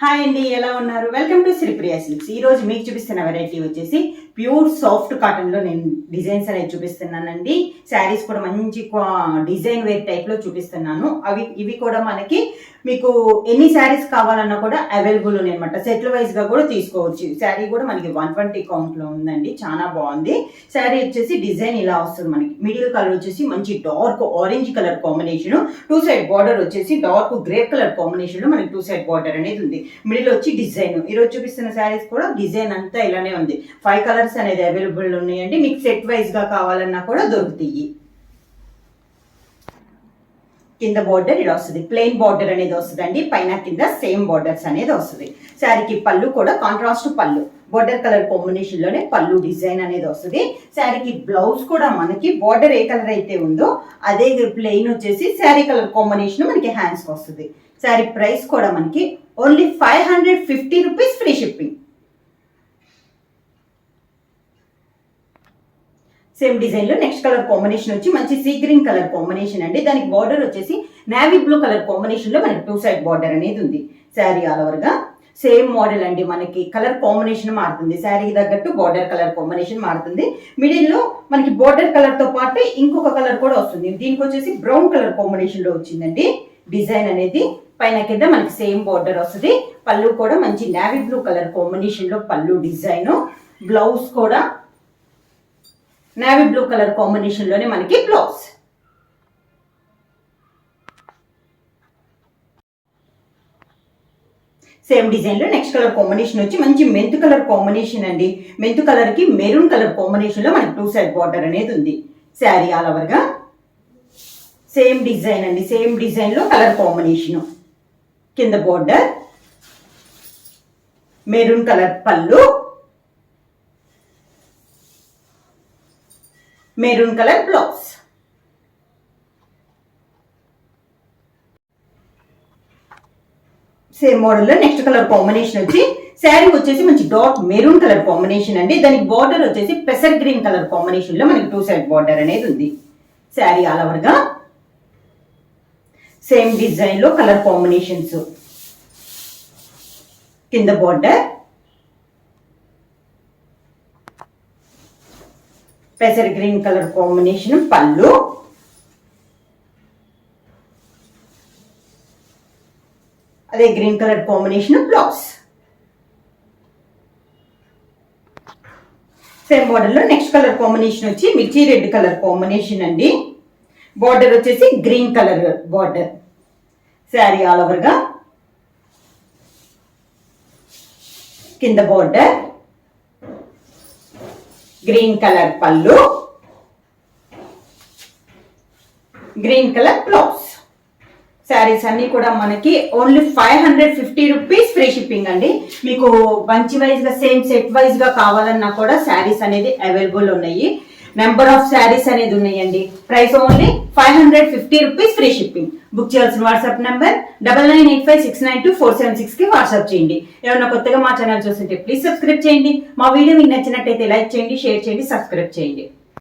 Hi అండి, ఎలా ఉన్నారు? Welcome to Sripriya silks. ఈ రోజు మీకు చూపిస్తున్న వెరైటీ వచ్చేసి ప్యూర్ సాఫ్ట్ కాటన్ లో నేను డిజైన్స్ అనేది చూపిస్తున్నానండి. శారీస్ కూడా మంచి డిజైన్ వేర్ టైప్ లో చూపిస్తున్నాను. ఇవి కూడా మనకి మీకు ఎన్ని శారీస్ కావాలన్నా కూడా అవైలబుల్ ఉన్నాయి అనమాట. సెట్ల వైజ్ గా కూడా తీసుకోవచ్చు. శారీ కూడా మనకి 120 కౌంట్ లో ఉందండి. చాలా బాగుంది. శారీ వచ్చేసి డిజైన్ ఇలా వస్తుంది. మనకి మిడిల్ కలర్ వచ్చేసి మంచి dark orange colour combination, 2 side border వచ్చేసి డార్క్ గ్రే కలర్ కాంబినేషన్ లో మనకి 2 సైడ్ బార్డర్ అనేది ఉంది. మిడిల్ వచ్చి డిజైన్. ఈరోజు చూపిస్తున్న శారీస్ కూడా డిజైన్ అంతా ఇలానే ఉంది. 5 కలర్స్ అనేది అవైలబుల్ ఉన్నాయండి. మీకు సెట్ వైజ్ గా కావాలన్నా కూడా దొరుకుతాయి. కింద బార్డర్ ఇలా వస్తుంది. ప్లెయిన్ బార్డర్ అనేది వస్తుందండి. పైన కింద సేమ్ బార్డర్స్ అనేది వస్తుంది. శారీకి పళ్ళు కూడా కాంట్రాస్ట్ పళ్ళు, బార్డర్ కలర్ కాంబినేషన్ లోనే పళ్ళు డిజైన్ అనేది వస్తుంది. శారీకి బ్లౌజ్ కూడా మనకి బార్డర్ ఏ కలర్ అయితే ఉందో అదే ప్లెయిన్ వచ్చేసి శారీ కలర్ కాంబినేషన్ మనకి హ్యాండ్స్ వస్తుంది. శారీ ప్రైస్ కూడా మనకి only 550 rupees, free shipping. Same design లో నెక్స్ట్ కలర్ కాంబినేషన్ వచ్చి మంచి సీ గ్రీన్ కలర్ కాంబినేషన్ అండి. దానికి బార్డర్ వచ్చేసి నేవీ బ్లూ కలర్ కాంబినేషన్ లో మనకి 2 సైడ్ బార్డర్ అనేది ఉంది. శారీ ఆల్ ఓవర్ గా సేమ్ మోడల్ అండి. మనకి కలర్ కాంబినేషన్ మారుతుంది. శారీకి తగ్గట్టు బార్డర్ కలర్ కాంబినేషన్ మారుతుంది. మిడిల్ లో మనకి బార్డర్ కలర్ తో పాటు ఇంకొక కలర్ కూడా వస్తుంది. దీనికి వచ్చేసి బ్రౌన్ కలర్ కాంబినేషన్ లో వచ్చిందండి డిజైన్ అనేది. పైన కింద మనకి సేమ్ బార్డర్ వస్తుంది. పళ్ళు కూడా మంచి నేవీ బ్లూ కలర్ కాంబినేషన్ లో పళ్ళు డిజైన్. బ్లౌజ్ కూడా నేవీ బ్లూ కలర్ కాంబినేషన్ లోనే మనకి బ్లౌజ్. సేమ్ డిజైన్ లో నెక్స్ట్ కలర్ కాంబినేషన్ వచ్చి మంచి మెంతు కలర్ కాంబినేషన్ అండి. మెంతు కలర్ కి మెరూన్ కలర్ కాంబినేషన్ లో మనకి 2 సైడ్ బార్డర్ అనేది ఉంది. శారీ ఆల్ ఓవర్ గా సేమ్ డిజైన్ అండి. సేమ్ డిజైన్ లో కలర్ కాంబినేషన్. కింద బార్డర్, మెరూన్ కలర్ పళ్ళు, maroon colour blouse. Same model లో నెక్స్ట్ కలర్ కాంబినేషన్ వచ్చి శారీ వచ్చేసి మంచి డార్క్ మెరూన్ కలర్ కాంబినేషన్ అండి. దానికి బార్డర్ వచ్చేసి పెసర్ గ్రీన్ కలర్ కాంబినేషన్ లో మనకి 2 సైడ్ బార్డర్ అనేది ఉంది. శారీ ఆల్ ఓవర్ గా సేమ్ డిజైన్ లో కలర్ కాంబినేషన్స్. కింద బార్డర్, పెసర్ గ్రీన్ కలర్ కాంబినేషన్ పళ్ళు, అదే green colour combination blouse. Same border లో నెక్స్ట్ కలర్ కాంబినేషన్ వచ్చి మిర్చి రెడ్ కలర్ కాంబినేషన్ అండి. బార్డర్ వచ్చేసి green colour border. Sari all over గా కింద బార్డర్, గ్రీన్ కలర్ పళ్ళు, గ్రీన్ కలర్ బ్లౌజ్. శారీస్ అన్ని కూడా మనకి ఓన్లీ 550 రూపీస్, ఫ్రీ షిప్పింగ్ అండి. మీకు బంచ్ వైజ్ గా సేమ్ సెట్ వైజ్ గా కావాలన్నా కూడా శారీస్ అనేది అవైలబుల్ ఉన్నాయి. నెంబర్ ఆఫ్ శారీస్ అనేది ఉన్నాయండి. Price only 550 rupees, free shipping. Book చేయాల్సిన వాట్సాప్ నెంబర్ 9985692476 కి వాట్సాప్ చేయండి. ఏమన్నా కొత్తగా మా ఛానల్ చూస్తుంటే ప్లీజ్ సబ్స్క్రైబ్ చేయండి. మా వీడియో మీకు నచ్చినట్టయితే లైక్ చేయండి, షేర్ చేయండి, సబ్స్క్రైబ్ చేయండి.